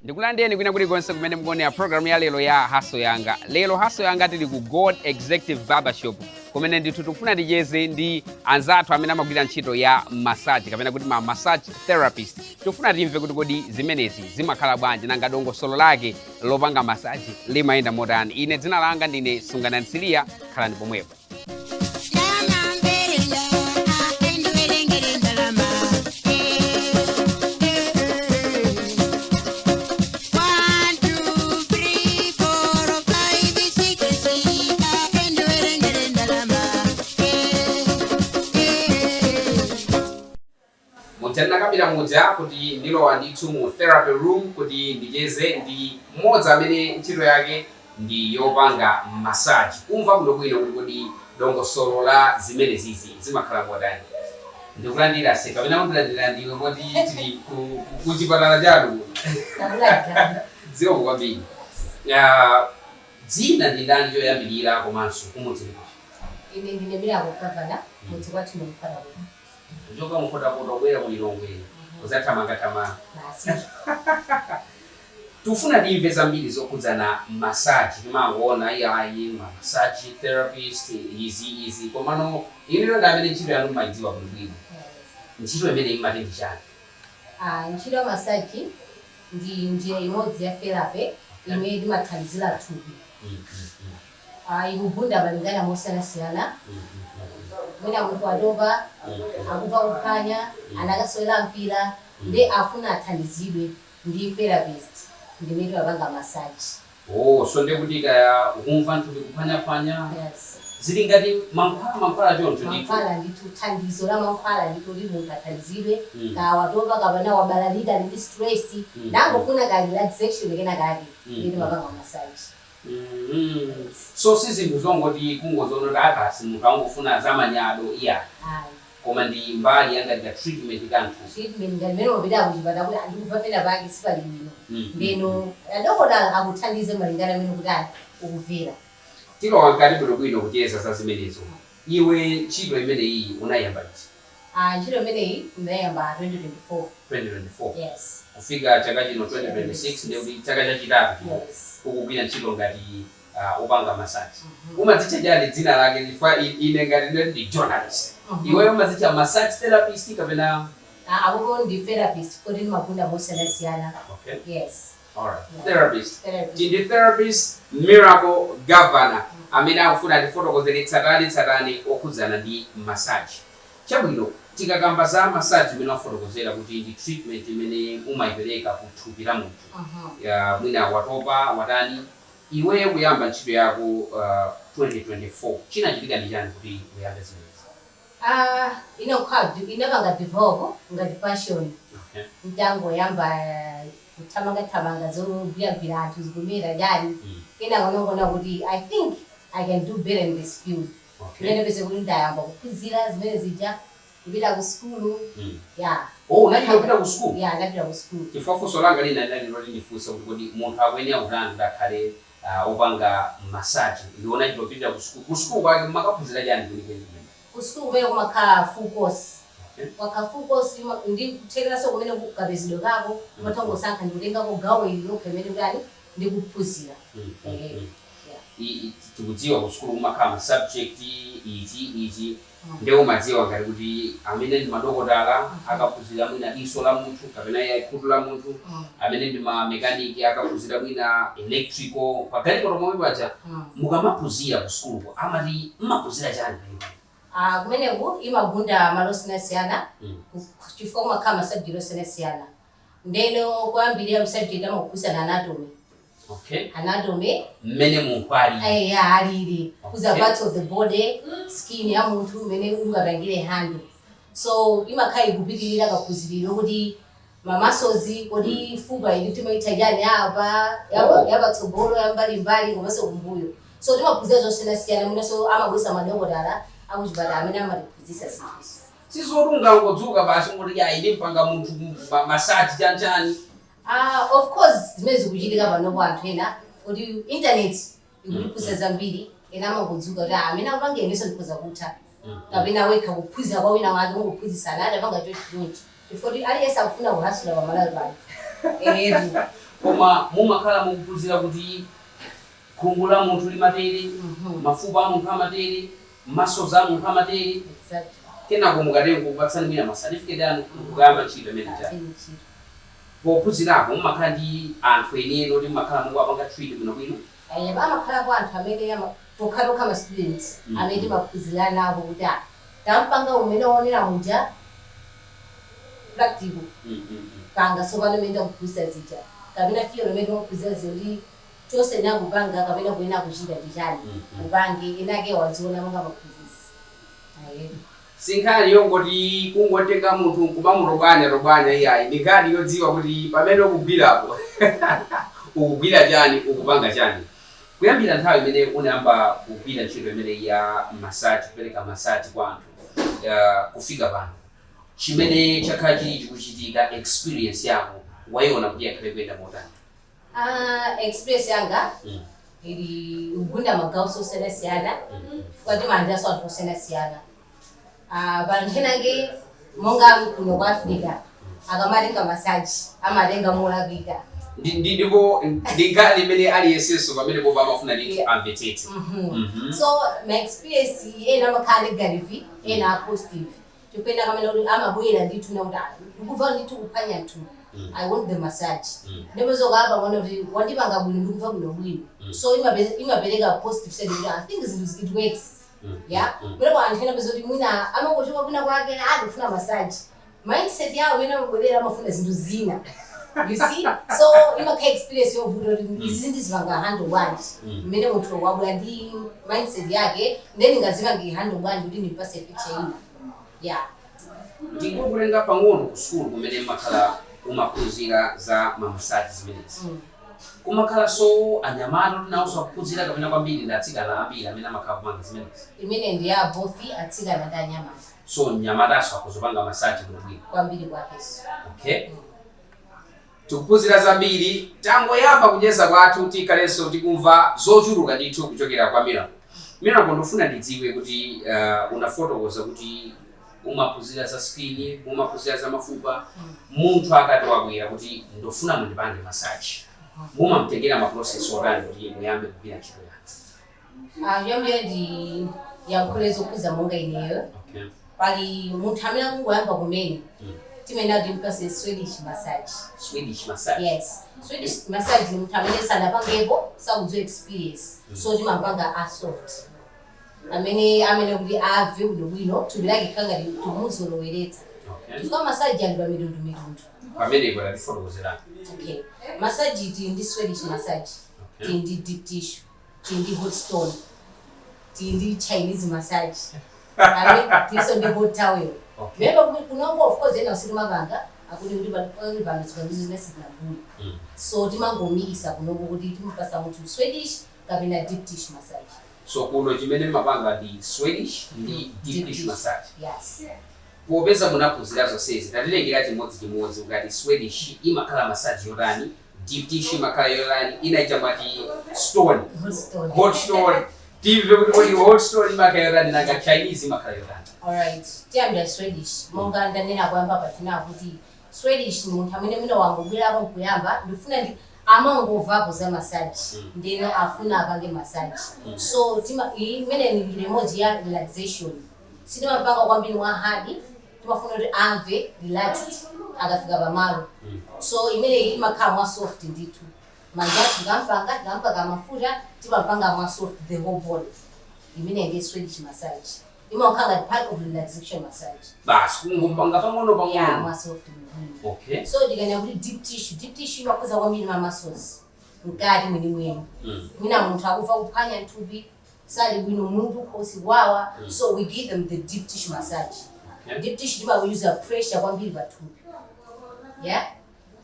Ndikulandeni kwina kuli konse kumene mukuonera program ya lero ya Haso Yanga. Lero Haso Yanga tili ku God Executive Barbershop kumene ndithu tikufuna ticheze ndi anzathu amene amagwira ntchito ya massage kapena kuti ma massage therapist. Tikufuna timve kuti kodi zimenezi zimakhala bwanji nanga dongosolo lake lopanga massage limayenda motani. Ine dzina langa ndine Sunganansilia, khalani pomwepo. Ndinakapita muja kuti ndilowa ndithu mu therapy room kuti ndicheze ndi mmodzi amene ntchito yake ndi yopanga massage. Kumva bwinobwino kuti kodi dongosolo la zimenezizi zimakhala motani. Ndikulandira se kapena kundilandira ndiwe moti tili ku chipatala chanu. Ziko kwambiri. Dzina ndi ndani choyambirira komanso kumudzi kuti? Ine ndine Ndi Opanga, mudzi kwathu Mumvera. Njoka mukhoda kubwera kulilongwe uzathamanga. Tufuna timve zambiri zokhudzana massage. Timangoona ayi massage therapist izi komano iniro ndamene ntchito yanu mmayidziwa bwinobwino. Ntchito imene imati ndi chani? Ntchito ya massage ndi njira imodzi ya therapy imene imathandizira thupi. Ikugunda malingana mosiyanasiyana. Mwina munthu wadoba, akuva kuphwanya, anakaswera mpira, ndi afuna athandizidwe ndi therapist ndimene wapanga massage. So ndikuti kaya ukumva nthupi kuphwanya. Yes. Zili ngati mankhwala choncho ndithu. Mankhwala ndithu thandizo la mankhwala ndithu kuti munthu athandizidwe ka wadoba kapena wabalalika ndi stress nangofuna ka relaxation kena kake ndimene wapanga massage. So sizinthu zongoti kungozoona akasi munthu angofuna zamanyado iya. Koma ndi mbali yanga ndi treatment kanthu. Treatment ngimene wapita kuchipata kuti andikuva pena pake sipali bwino. Ndeno adokotala akuthandize malingana mene kuti ukuvera. Tilowa mkati bwinobwino kucheza za zimenezo. Iwe ntchito imeneyi unayamba liti? Ntchito imeneyi ndinayamba 2024. 2024? Yes. Kufika chaka chino 2026 ndi chaka chachitatu. Yes. Ukugwira ntchito ngati opanga massage. Umadzitcha chani dzina lake lifa ine ngati ndi journalist. Iwe umadzitcha massage therapist kapena? Akuko ndi therapist kuti ndimagunda mosiyanasiyana. Okay. Yes. Alright. Therapist. Ndi therapist miracle governor. Amene akufuna tifotokozere tsatani okhudzana ndi massage. Chabwino tikakamba za massage imene wafotokozera kuti ndi treatment imene umayipereka kuthupi la munthu. Ya mwina watopa watani. Iwe kuyamba ntchito yako 2024 chinachitika ndi chani kuti uyambe zimenezi? Inapanga develop ngati passion. Okay. Ntango yamba kuthamanga zogwira anthu zikumira jani. Kena kanongona kuti I think I can do better in this field. Okay. Nene pese kuti ndayamba kuphunzira zimene zija kupita ku school. Yeah. Unapita ku school? Yeah, ndapita ku school. Chifunso langa loti ndifunse kuti kodi munthu akwenera kutani ndakhale opanga massage. Ndiona chitopita ku school. Ku school kwake makaphunzira chani kwenikweni? Ku school kumene kumakhala full course. Waka full course ndi kuthekeranso kumene kukapezedwe kako umathangosankha ndikutengako gawo ili lokhe imene kutani ndikuphunzira. Tikudziwa ku school kumakhala subject ichi ndio umadziwa ngati kuti amene ndi madokotala akaphunzira mwina diso la munthu kapena yaikhutu la munthu amene ndi ma mechanic akaphunzira mwina electrical pagalimoto momwe paja mukamaphunzira ku school amati mmaphunzira chani? Kumeneku imagunda malo osiyanasiyana chifukwa kumakhala masubject osiyanasiyana. Ndeno kuyambirira subject amakuphunzira na anatomy. Okay. Anatomy. Mmene munthu ali. Alili. Kuza parts of the body, skin ya munthu mmene ungapangire handle. So imakhala ikupitirira kaphunziriro kuti ma muscles kodi fupa ili timaita jani apa yaba tsogolo yambali komanso kumbuyo. So timaphunzira zosiyanasiyana muneso amabwisa madokotala akuchipata amene amatiphunzitsa zinthu. sizorunga ngodzuka basi ngoti ya ine mpanga munthu massage chanchani. Of course zimene zikuchitika pano kwa anthu ena kuti internet ikutiphunzitsa zambiri ena amangodzuka kuti amene akupanga ineso ndikhoza kutha kapena wekha kuphunzira kwa wina wake ungophunzitsana ati apanga chonchi chifukwa kuti aliyense akufuna kuhasula pa Malawi pano. Koma mumakhala mukuphunzira kuti khungu la munthu limatere, mafupa a munthu amatere, muscles a munthu amatere. Kenako mukatenga kupatsani mwina macertificate anu kuyamba ntchito imene chani. Pophunzirapo mumakhala ndi anthu enieni oti mumakhala mukuwapanga treat bwinobwino. Amakhala kwa anthu amene tokha ma students amene timaphunzira nabo kuti tampanga umene waonera muja practical. Panga so pano menda kuphunzira zija. Kapena fiyo menda kuphunzira zili chose nangu panga kapena kuena kuchita ndichani. Upange inake waziona monga maphunzisi. Sinkhani yongoti kungotenga munthu kuba robanya iyayi ndikati yodziwa kuti pamene ukugwirapo ukugwira chani ukupanga chani. Kuyambira nthawi imene unayamba kugwira ntchito imene ya massage kupereka massage kwa anthu kufika pano chimene chakhala chili chikuchitika experience yako wayiona kuti yakhale kuyenda motani? Experience yanga ili ugunda magawo osiyana chifukwa timalandiranso anthu osiyana. Vanhenage monga kuno kwa Africa akamatenga massage amatenga molabika ndipo ndingali imene aliyenseso pamene popa amafuna ndi amvetete. So my experience ena makhala negative ena positive chipenda kamene kuti amabwera ndithu na kuti ndikuva ndithu kuphwanya nthu I want the massage ndipo zokaba ngono kuti wandipanga bwino ndikuva kuno bwino so imapereka positive side kuti I think it works. Yeah, but kwa antena bezoti mwina amangochoka kuna kwake akufuna massage. Mindset yawo wena mbolera amafuna zinto zina. You see? So imakha experience yovuto izinto zivanga handle wanje. Mmene munthu wabula ndi mindset yake then ngaziva ngihandle wanje kuti ndipase picture ina. Yeah. Ndikukulenga pang'ono ku school kumene makhala umaphunzira za massage zimenezi. Kumakhala so anyamata tinawusa kuphunzira kapena kwambiri ndatsikana ambiri amene amakhala kupanga zimenezi. Imene ndi ya both atsikana ndi anyamata. So nyamataso akuzopanga massage bwinobwino. Kwambiri kwakeso. Okay. Tikuphunzira zambiri tangoyamba kucheza kwathu tikhalenso tikumva zochuluka ndithu kuchokera kwa Miracle. Miracle ndofuna ndidziwe kuti unafotokoza kuti umaphunzira za skin, umaphunzira za mafupa, munthu akati wabwera kuti ndofuna mundipange massage. Mumamtengera ma process orani kuti muyambe kugwira ntchito yake. Yambira ndi yankholezo kuza monga ineyo. Okay. Pali munthu amene akungoyamba kumene timene ndimpase Swedish massage. Swedish massage? Yes. Swedish massage ni munthu amene sanapangepo sakudziwa experience. So timapanga a soft. Amene kuti ave bwino tubirake kanga tumuzoloweretsa. Okay. Chifukwa massage ali pa mitundu. Pamene ikola tifotokozerani. Okay. Massage ndi Swedish massage. Ndi deep tissue. Ndi hot stone. Ndi Chinese massage. Tiso ndi hot towel. Memba kunongo of course ena usitimapanga akuti kuti pano business na bulu. So timangomikisa kunongo kuti timupasa munthu Swedish kapena deep tissue massage. So kuno chimene mapanga ndi Swedish ndi deep tissue massage. Yes. Popeza munaphunzira zonsezi tatilengera chimodzimodzi ukati Swedish imakhala massage yorani, deep tissue imakhala yorani, inaita ngati stone. Hot stone. Tive kuti hot stone imakhala yorani nanga Chinese imakhala yorani. Alright. Tiyambira Swedish. Monga ndanena kuyamba patina kuti Swedish ni munthu amene mina wangobwera kuyamba ndifuna ndi amangovapo za massage. Ndeno afuna apange massage. So imene ni remote ya relaxation. Sitimapanga kwambiri mwa hard. Timafuna kuti amve relaxed akafika pamalo. So imene imakhala mwa soft ndithu. Manjati ngampanga mafuta timapanga mwa soft the whole body. Imene ndi Swedish massage. Imakhala part of relaxation massage. Basi kungopanga pang'ono. Yeah, mwa soft. Okay. So ndikanya kuti deep tissue imakoza kwambiri ma muscles. Mkati mwini. Mina munthu akufa kuphwanya nthupi sali bwino munthu khosi wawa. So we give them the deep tissue massage. Okay. Deep tissue we use a pressure kwambiri pathupi. Yeah?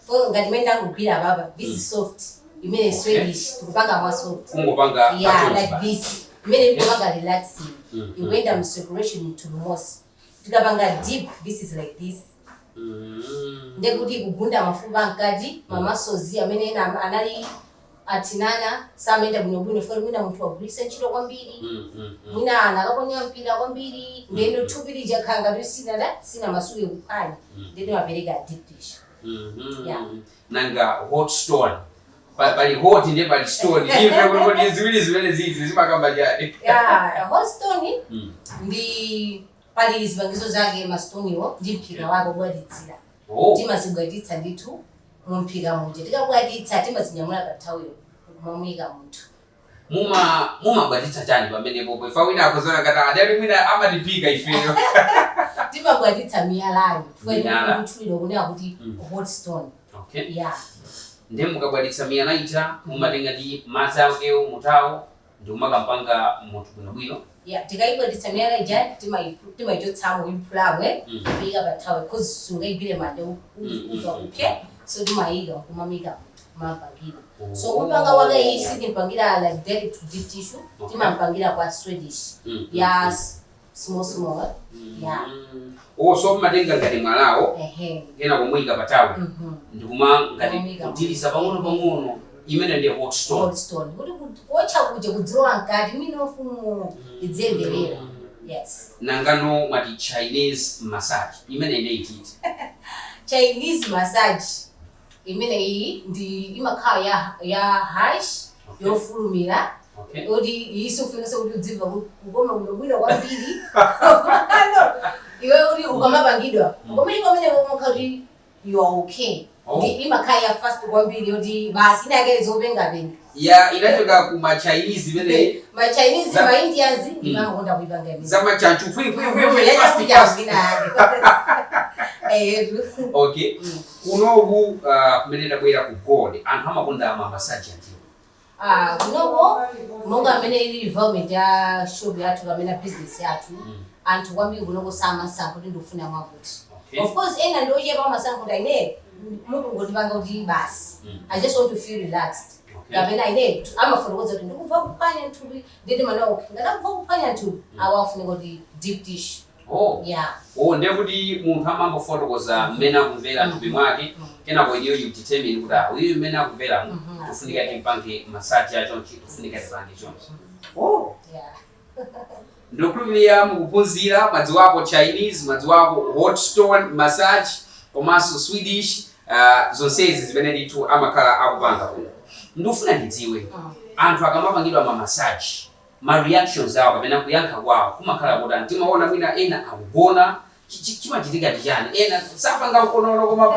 So ngati menda kugwira baba this is soft. Imene Swedish tukupanga mwa soft. Kungopanga yeah, like this. Imene tukupanga relaxing. Iwenda circulation to the most. tikapanga deep, this is like this. Ndekuti kugunda mafupa mkati mamasozi amene ena anali atinana samenda bwinobwino fori mwina munthu wagulitsa ntchito kwambiri mwina anakaponya mpira kwambiri ndeno thupi lijakhanga sina masuke kuphani ndeno apereka deep dish. Nanga hot stone pali hot ndiye pali stone ife kuti ziwiri zimene zizi zimakamba jani. Hot stone ndi pali zipangizo zake mastoniwo ndi mphika wako bwaditsira timazibwaditsa ndithu mumphika muje tikabwaditsa timazinyamula kathawiyo kumamuyika munthu. Mumabwaditsa chani pamenepo ifa wina akozona kata adali mwina amatipika ifeyo. Timabwaditsa miyalayo kuthuliro kunena kuti hot stone. Ndiye mukabwaditsa miyalaita mumatenga ndi madzi akewo mutawo ndi umakampanga munthu bwinobwino. Tikayibwaditsa miyalaija timaichotsamo impulabwe kuyika pathawe because sungayigwire mande uva kupye so timayika kumamika mapangira. So kupanga wake iyi sitimpangira like direct to deep tissue timampangira kwa Swedish small. So matenga ngati mwalawo kena kumuyika pathawe ndikuma ngati kutilisa pang'ono imene ndiye hot stone. Kuti kuocha kuje kudzirowa mkati minofumu idzenderera. Nangano mati Chinese massage imene ineititi. Chinese massage imene iyi ndi imakhala ya harsh yofulumira. Odi isofuna kuti udziva kugoma bwino kwambiri. Iwe uri ukamapangidwa ukamenya kumene umakhala you are okay. Ndi imakaya fast kwambiri odi basi inake zopengapenga. Inachoka kuma Chinese imene ma Chinese ma Indians ndimakonda kuipanga imene. Zama chanchu fast. Kunoku kumenenda bwera ku gold anthu amakonda ama massage ndiyo. Kunoku monga amene ili involvement ya shop yathu kamena business yathu anthu kwambiri kunoku samasankho kuti ndikufuna mwakuti. Of course ena ndochepa masankho ine mungu ngotipanga kuti basi I just want to feel relaxed. Kapena ine amafotokoza kuti ndikuva kuphwanya nthupi nditi mana ngatakuva kuphwanya nthupi awafune kuti deep dish. Ndiye kuti munthu amangofotokoza mmene akumvera mthupi mwake kenako iyeyo you determine kuti uyu mmene akumvera kufunika timpange massage yacho kufunika tipange choncho. Ndokhulupirira mukuphunzira madziwapo Chinese, madziwapo hot stone massage komanso Swedish zonsezi zimene ndithu amakhala akupanga kuno. Ndofuna ndidziwe anthu akamapangidwa ma massage ma reactions awo kapena kuyankha kwawo kumakhala kuti antimaona mwina ena akugona chimachitika ndichani ena sapanga ukonono koma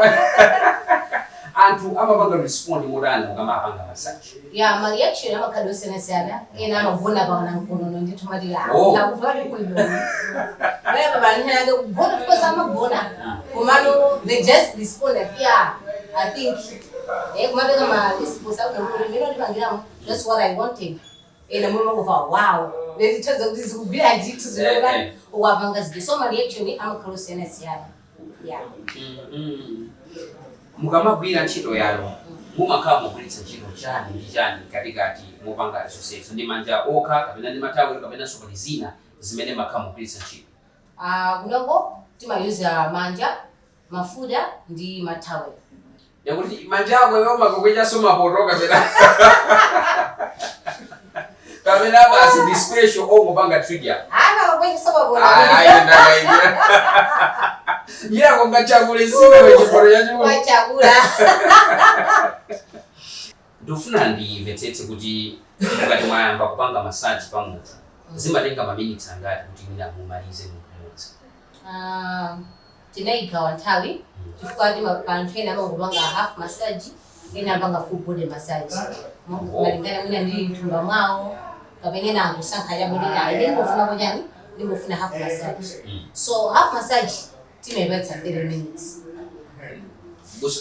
anthu amapanga respond modani mukamapanga massage. Ma reaction amakhala osiyana ena amagona paona ukonono ndithu mati akuvali kwino. Leba banhanga kugona because amagona komano they just respond like I think kumapeka ma response akuno mino ndipangira that's what I wanted. Ena mwe mangova wow lezithaza kuti zikubira ndithu zilokani ukwapanga zide so ma reaction amakhala osiyana. Mukamagwira ntchito yanu mumakhala mugwiritsa ntchito chani ndi chani katikati mopanga zonsezo ndi manja okha kapena ndi mathawe kapena sokoli zina zimene makhala mugwiritsa ntchito. Kunoko timayuza manja mafuta ndi mathawe. Yakuti manja ako iwo makakwenyaso mapoto kapena basi ndi special ongopanga trigger. Kakwenyaso mapoto. Mira konga chakule sime wechiporo yanyu. Wachakula. Ndofuna ndimvetsetse kuti mukati mwayamba kupanga massage pa munthu zimatenga ma minutes angati kuti mwina mumalize mumodzi. Tinaigawa nthawi chifukwa anthu ena amangopanga half massage ena amapanga full body massage. Malingana mwina ndi mthumba mwawo kapena akusankha yabwera ine ndofuna kujani ndofuna half massage. So half massage timebetsa 30 minutes.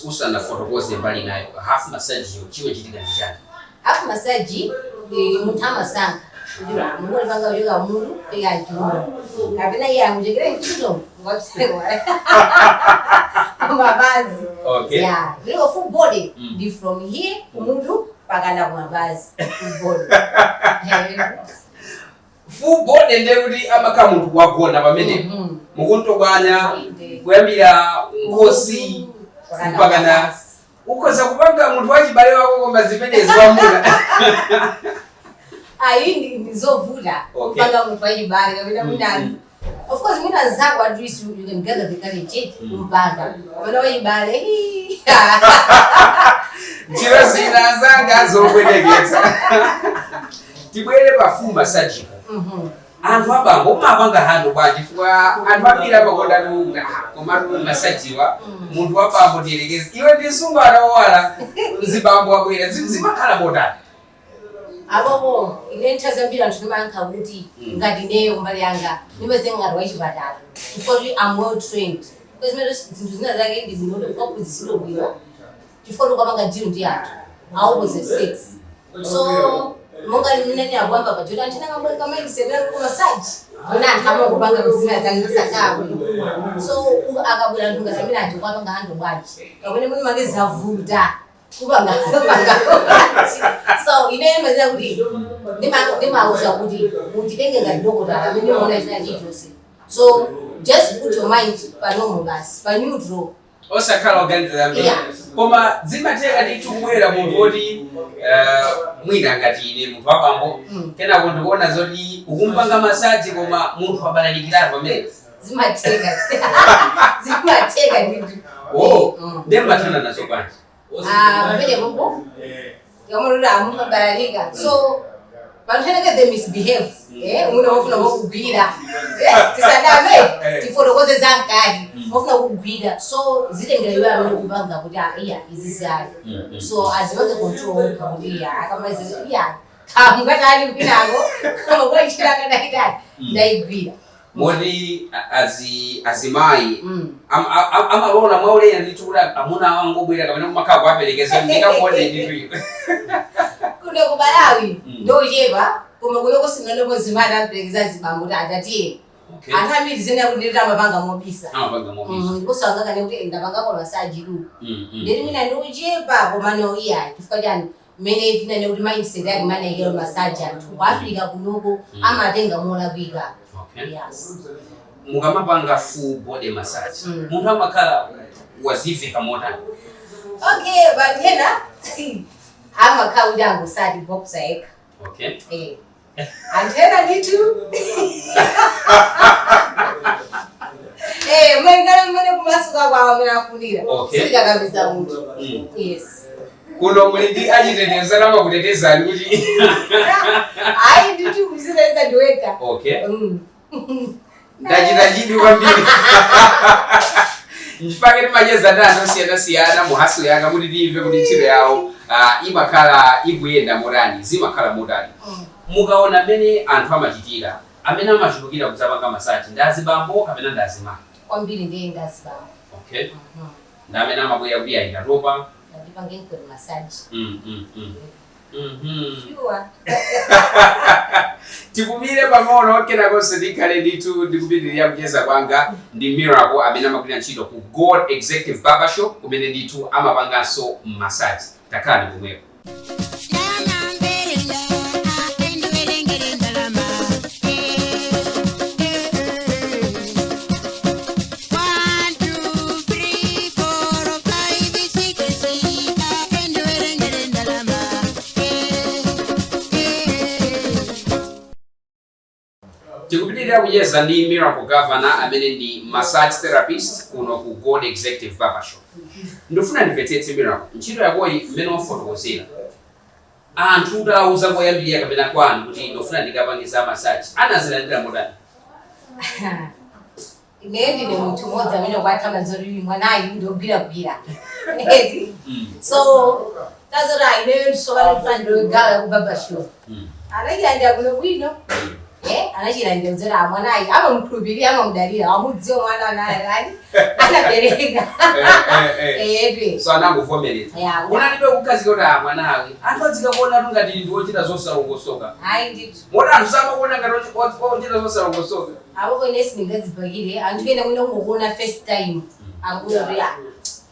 Usana fotokoze mbali nayo half massage chiwe chitika njani? Half massage munthu amasankha mungoli panga yoga mundu fika ntuno kapena yangu jekere ntuno ngapsewa mabazi. Leo full body be from here mundu pakana kumabazi full body. Full body ndiye kuti amakhala munthu wagona pamene mukuntogwanya kuyambira nkosi mpaka na ukoza kupanga muntu wachibale wako koma zimene ziwamuna. Ayi ndizovuta kupanga muntu wachibale kapena munani. Of course, muna zako at least you can gather the courage kumpanga. Wana wachibale. Njira zina zanga zokweteketsa. Tibwere pafuma sajika. Anthu abambo umapanga hando bwanji fwa anthu ambiri apakonda nunga koma masajiwa munthu wabambo tiyerekeze iwe ndisunga atawala zibambo abwera zimakhala botani abobo ine nthazi anthu ndimayankha kuti ngati neyo mbali yanga nimeze ngati wachipatala because I'm well trained because mero zinthu zina zake ndibinodo kwaphunzisiro bwino chifukwa ukapanga deal ndi anthu awupoze sex so monga nini akwamba bajoti antina ngabwe kama isemera ku massage bona antama kupanga kuzina zangisakabwe so akabula ndunga zamina ati kwapanga hando bwaji kabone muri mange zavuda kubanga so ine mazira kuti ndimauza kuti mutitenge ngati dokotala amene muona chinachitose so just put your mind panomo basi pa neutral osakhala organiza mbili koma zimateka ndithi kubwera munthu oti mwina ngati ine munthu wabambo kenako ndikuona zoti ukumpanga masaji koma munthu abalalikiratu pamene zimateka ndithi ndiye mmatana nazo bwanji pamene popo yamunoda amuntu abalalika so vanotheneke they misbehave umune wofuna kukugwira tisadame tifotokoze zankadi wofuna kukugwira so zitengera iwe amene kupanga kuti iya izi zayo so azipange control kuti iya akamaliza iya kamukatali kwinako kama kwaichira akadaitali ndaigwira moti azimayi amalona mwaulera ndithu kuti amuna wangu obwera kapena kumakhala kuwaperekeza ndikakuone ndithu kuno ku Malawi ndochepa koma kuloko sinalopo zimali aperekeza zibambo kuti atatiye anthu ambiri zina kuti ndithu amapanga mobisa kusanga kane kuti ndapanga kwa masaji lu ndiri mina ndochepa koma no iya chifukwa chani mmene tinene kuti mindset yake mana ikero masaji anthu ku Africa kunoko amatenga molakwika. Yes. Mukamapanga full body massage. Munthu amakhala waziveka motani. Okay, but hena amakhala kuti angosati boxer eka. Okay. Antena nditu. Mwene kumasuka kwa mina afunira. Sika kabisa muntu. Yes. Kuno mulindi achiteteza nama kuteteza kuti. Ai nditu kuzireza ndiweka. Okay. Ndachita kwambiri. Ndipangire majeza dano siyana muhaso yanga kuti ndive kuti ntchito yawo imakhala ikuyenda motani zimakhala motani. Mukaona amene anthu amachitira amene amachulukira kudzapanga masaji ndazibambo kapena ndazimai. Kwambiri ndiye ndazibambo. Okay. Ndamene amabwera kuti ayitatopa. Ndipange kwa masaji. Sure. Tikumire pang'ono kenako ndikhale ndithu ndikupitirira kucheza kwanga ndi Miracle amene amagwira ntchito ku God Executive Barbershop kumene ndithu amapanganso massage. Takhala kumwepo. Tikupitirira kucheza ndi Miracle Governor amene ndi massage therapist kuno ku God Executive Barbershop. Ndofuna ndimvetsetse Miracle ntchito yakoyi mmene wafotokozera. Anthu utawuza koyambirira kapena kwanu kuti ndofuna ndikapangiza massage anazilandira motani. Ine ndine munthu mmodzi amene kwathama nzori mwanayi ndogwira. So tazora ine ndisoka ndifando gala ku barbershop. Anayilandira kuno bwino. Anachira nzera mwanayi amamkhulupirira amamudalira amudziwa mwana naye anabereka so anangovomereza unalibe kukazika kuti mwanawe anthu adzikakuona ngati ndiwochita zosalongosoka hayi ndithu mona anthu samakuona ngati ochita zosalongosoka abo ine sindingazibhakire anthu ena mwina kungokuona first time akuti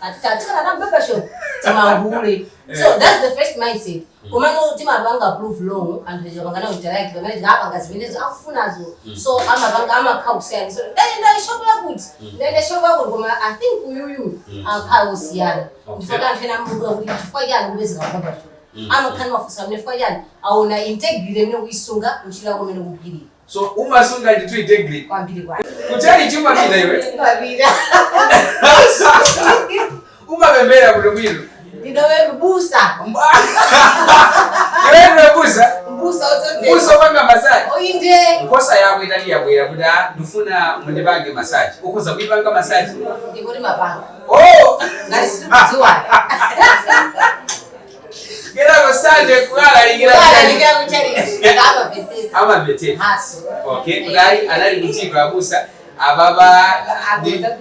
atikana na membership timahule. So that's the first mindset. Komano timabanga approve loan and njabanga interact bamene ngapanga zimene akufunazo. So amabanga amakhawusiyana. So ndenda shop yakuthi. Ndenda shop yakuthi koma I think uyu akhawusiyana. Ndifaka nje namuntu ukuthi chifayana kubezeka membership. Amakhani mafusa mne fayana awona integrity mne kuyisunga mshila komene kubili. So umasunga ndi 2 integrity. Kwambili kwa. Kutali chuma kina iwe. Kwambili. Umabembera kuno bwino. Ndidowe busa. Yewe busa. Busa ozote. Busa wanga massage. Oinde. Nkosa yawe itali yabwera kuda ndufuna mundibange massage. Ukuza kuibanga massage. Ndikoti mapanga. Oh! Ngati situdziwa. Gera basanje kwala lingira. Kwala lingira kuchali. Ndaba besesa. Ama bete. Haso. Okay. Kudai anali mchiko abusa. Ababa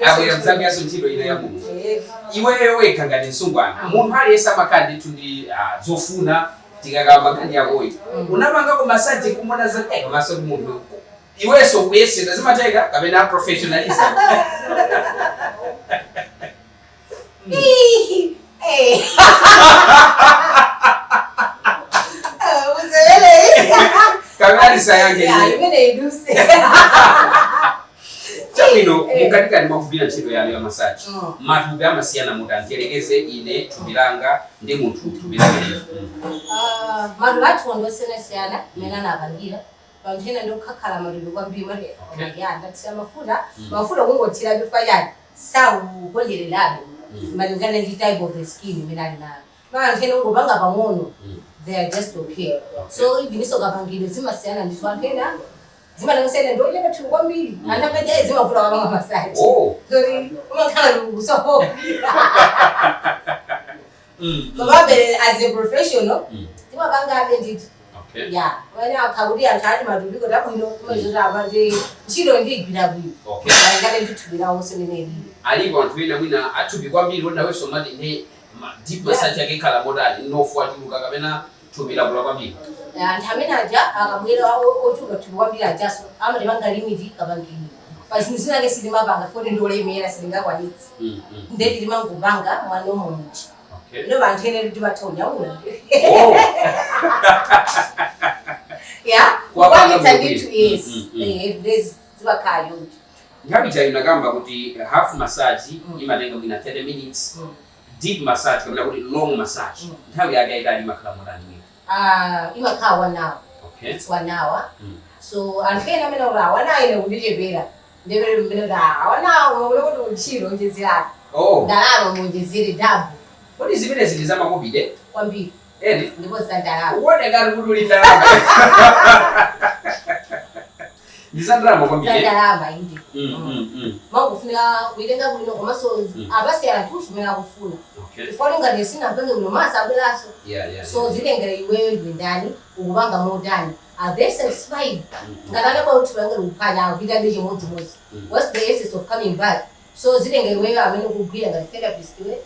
abwera mzambi yaso ntiro ina ya Mungu. Iwewe kangani nsungwana. Muntu ali esa makandi tundi zofuna tikagamba kandi yakoyi. Unabanga ko massage kumona za maso mundu. Iweso kuyese lazima tega kabena professionalism. Eh. Kangani sayange. IMENEYI duse. Chapino mukatika ni makubira ntiro ya massage. Matuga amasiyana mutanteregeze ine tubiranga ndi muntu tubiranga. Madu batondo sena menana abangira. Bantena ndo kakala madu kwambiri mali. Ya ndati mafuta kungotira bifayana. Sawu kondere labo. Malingana ndi type of the skin menana na. Bantena ngobanga bangono. They are just okay. So even iso kabangile zimasiyana nditwantena zima ngisene ndo yebe thungwa mbili anapete zima vula kwabanga massage. Oh. So umakhala usoho. Babe as a professional zima bangabe ndithi. Okay. Yeah, wena akhakuti anthani madubi kodwa kuno kumazira abanje chiro ndigwira kuyo. Okay. Ngale ndithubira woseneneli. Alipo anthu ena mwina athubi kwambiri wona weso mali ne deep massage yake kala modali nofuati mukakapena thubira kula kwambiri. Anthamene aja akabwera ochuka kwambiri ajaso amati banga limit kabangini. Pasinzina ke silima banga foni ndolemera silinga kwanitsi. Ndeti limangubanga mwana omuntu. Okay. No bantene ndi bathonya una. Oh. Yeah. Kwabanga nditu yes. There's zibakayo. Ngabita inagamba kuti half massage imalenga mwina 30 minutes. Deep massage kabla kuti long massage. Nthawi yake idali makhala modani. Imakhala 1 hour. Okay. It's 1 hour. So anfena mena ura 1 hour ine kundijebera. Ndebere mena da 1 hour ngokuti uchiro njezira. Oh. Ndalama munjezire double. Kodi zimene zilizama kubide? Kwambiri. Eni? Ndipo zandalama. Uone ngati kuti uli ndalama. Ndizandalama kwambiri. Zandalama indi. Makufunika kuitenga kuno komanso abasi anthu chimene akufuna. Okay. Ifoni ngati sina penge kuno masa abweraso. Yeah. So zilengera iweyo ndi ndani, ukubanga modani. Are they satisfied? Ngakana kwa uthi banga uphanya akubika beje modzi. What's the essence of coming back? So zilengera iweyo amene ukugwira ngati therapist we.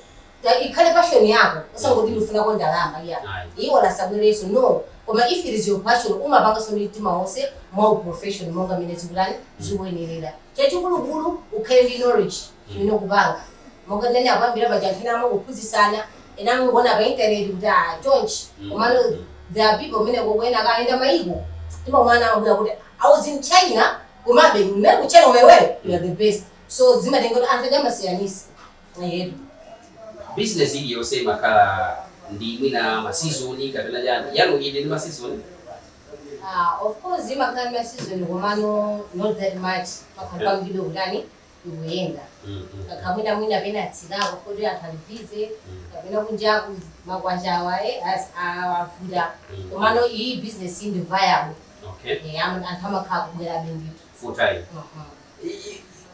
Ikhale passion yako usangoti ufuna kondalama ya iwo la sabwereso no koma if it is your passion umabanga somitima wonse more professional monga minezi kulani ziwenerera chachikulu ukhale ndi knowledge ino kubanga monga nene abambira bajanthina mo kuphunzisana ena ngona pa internet kuti George komano there are people mene kokwena kaenda maiko ndipo mwana ambuya kuti I was in China kumabe mmeku China wewe you are the best so zimatenga kuti anthu amasiyanisi yedu business hii yose makala ndi mwina masizoni kapena jana yalo ide ni masizoni. Of course makala masizoni komano not that much makala video fulani uenda akamwina mwina pena tsilako kodi athalipize kapena kunjaku magwanjawa as afuda komano hii business ndi viable. Okay. Antama kakubwera bendi Full time.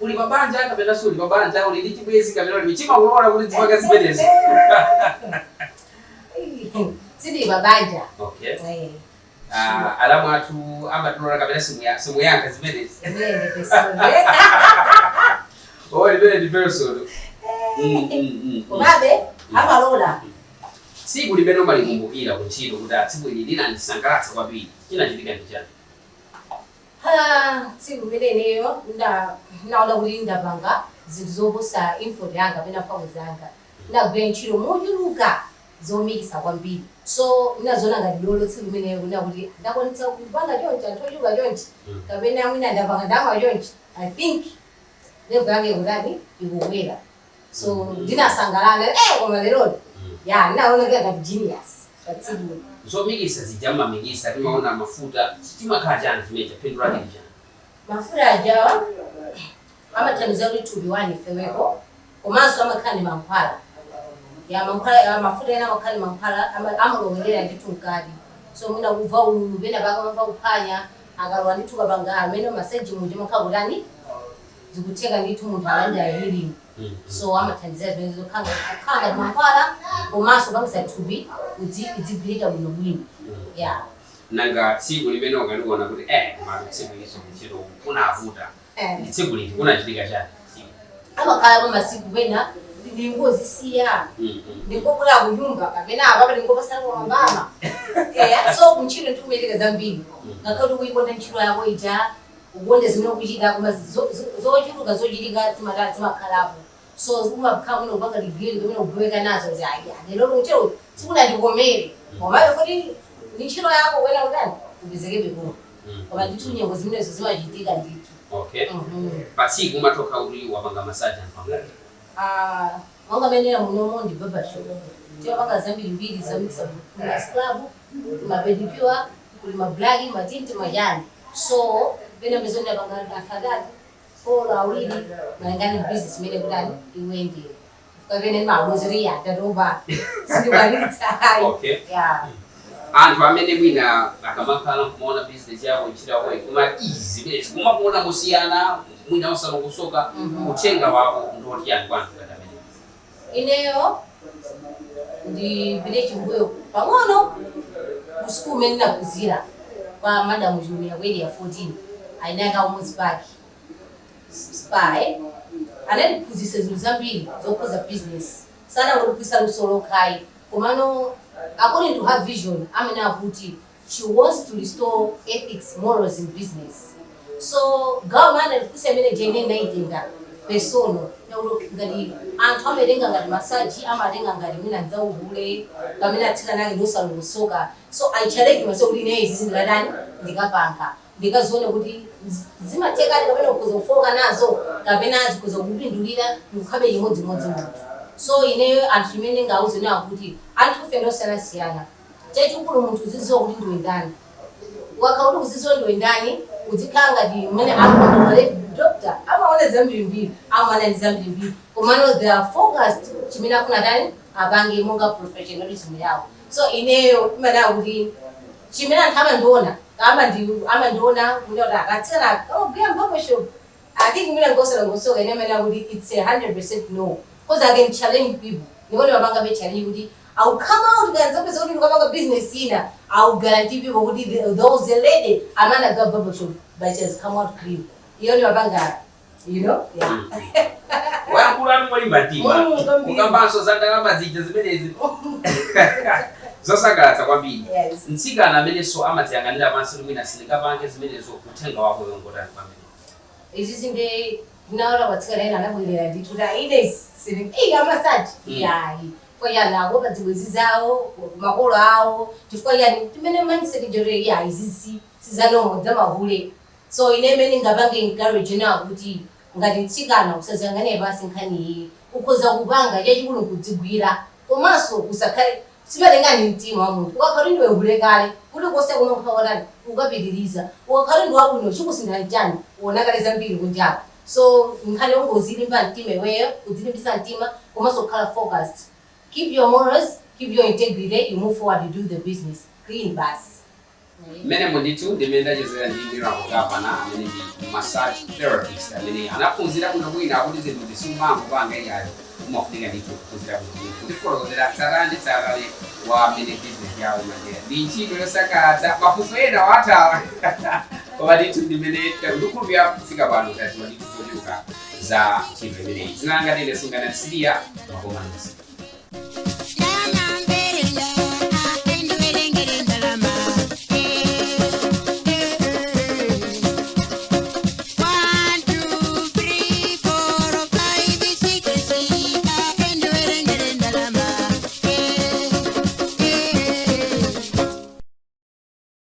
Uli mabanja kapena suli mabanja uli lichibwezi kapena uli michima unaona kuti zipaka zibedezi. Sidi mabanja. Okay. Alamu atu amba tunaona kapena simu yanga zibedezi. Oh, ni person. Obabe amalola. Siku libeno mali kumbukira kuchiro kuti tsiku ili lina ndisangalatsa kwambiri. Chinachitika ndi chani? Siku imeneyo naona kuti ndapanga zizobusa info yanga bena kwa zanga na gwenchiro mujuluka zomikisa kwambiri so inazona ngati lolo tsiku limene kuna kuti ndakwanitsa kupanga chonchi anthu chonchi kapena mwina ndapanga ndama chonchi I think level yange kudani ikukwera so ndinasangalala koma lero ya naona ngati genius katsibu zomikisa zijama mikisa timaona mafuta timakhala chani chimecha pindula chani mafuta ajawa amathandiza kuti thupi wani feweko komanso amakhani mankhwala ya mankhwala mafuta ena amakhani mankhwala amalowelera ndithu mkati so mwina kuva ululu pena paka mava kuphanya akalowa ndithu kapanga amene masaji muja makhala kutani zikutheka ndithu munthu alanja healing so amathandiza zimene zokhanga mankhwala komanso pangisa thupi idzigwirika bwinobwino ya nanga tsiku limene ukaliona kuti mali tsiku iso kuchito kunavuta tsiku liti kunachitika chani amakhala kwa masiku pena ndingozi siya ndingokola kunyumba kapena apa ndingopasana kwa mambama so kunchito ndikumetika zambiri ngakhale kuyikonda ntchito yako ita ukonde zimene ukuchita koma zochuluka zochitika zimakhalapo so umakhala mwina kupanga ligeli kumene ukubweka nazo lero ntchito sikunandikomere komabe futi ni ntchito yako wena utani upezekebe kuno koma ndithu nyengo zimenezo zimachitika ndithu okay pasiku umatoka uli wapanga masaji ampangati mwanga menera munomo ndi barbershop tiwapanga zambiri mbiri zamikisa kuna scrub mapedicure kuli mablagi matinti majani so pena mezoni apanga afadhali for awili malingana business mene kutani iwendire kapena mabozeria taroba sindiwalitsa okay yeah anthu amene mwina akamakhala kumaona business yako nchita kwa kuma easy base kuma kuona musiyana mwina osana kusoka uthenga wako ndoti yani kwanthu katamene ineyo ndi village mbuyo pang'ono usiku umene nakuzira kwa madam Junior kweli ya 14 ainaka almost back spy analiphunzitsa zinthu zambiri zokhuza business sana ngokupisa lusolo kai komano according to her vision amena kuti she wants to restore ethics morals in business so government kusemene jene naitenga persono ngati anthu amatenga ngati masaji amatenga ngati mina nzaubule kamena tsika nake losalongosoka so I challenge myself kuti ine izi zindilatani ndikapanga ndikazione kuti zimatekani kapena kuzofoka nazo kapena zikuzokupindulira ndikukhabe imodzimodzi munthu so ineyo anthu imene ngauze nawo kuti anthu fendo siyana chachikulu munthu uzidziwa kuti ndiwe ndani wakauti uzidziwa ndiwe ndani uzikhala ngati mmene akuonale doctor amaona zambiri mbiri amaona ndi zambiri mbiri komano they are focused chimene afuna tani apange monga professionalism yawo so ineyo imadawa kuti chimene anthu amandiona kuti akatsika kugaya barbershop I think mina ngosoka ine imadawa kuti it's 100% no because I can challenge people nibone mabanga be challenge kuti I'll come out ganza kuti ndikapanga business ina I'll guarantee people kuti those lady amana ga barbershop but she has come out clean iyo ni mabanga you know yeah wakula mwali matima ukambanso zandalama zija zimenezi zosangalatsa kwambiri nsikana amene so amatiyang'anira pansi mwina silikapange zimenezo uthenga wako yongotani pamene izi zinde naona watsikana ena anabwirira ndithu ta ine sili amasaji yayi koyana ngoba dzibwezi zawo makolo awo chifukwa yani timene mindset jore ya izizi sizanomo dzamahule so ine imene ngapange encourage nawo kuti ngati nsikana usazangane basi nkhani ukhoza kupanga chachikulu kudzigwira komanso usakhale sibalengani mtima wa munthu ukakhala ndiwe ulekale kuti kosa kunokhawalani ukapitiriza ukakhala ndi wabwino chikusintha chani uonakale zambiri kunjako so nkhani ungozilimba mtima iweyo udzilimbisa mtima komanso kukhala focused keep your morals keep your integrity you move forward you do the business clean bus mene munditu ndimendachezera ndi Miracle Governor amene ndi massage therapist amene anaphunzira kuno kwina akuti zinthu zisumango panga iyayo umafunika ndithu kuphunzira kuno kutifotokozera tsarani wa amene business yawo imajera ndi ntchito yosakatsa mafunso ena watawa koma ndithu ndimene ndikukhulupirira kufika pano tadziwa ndithu zochuluka za ntchito imeneyi zinanga tine sungana siriya makomanisi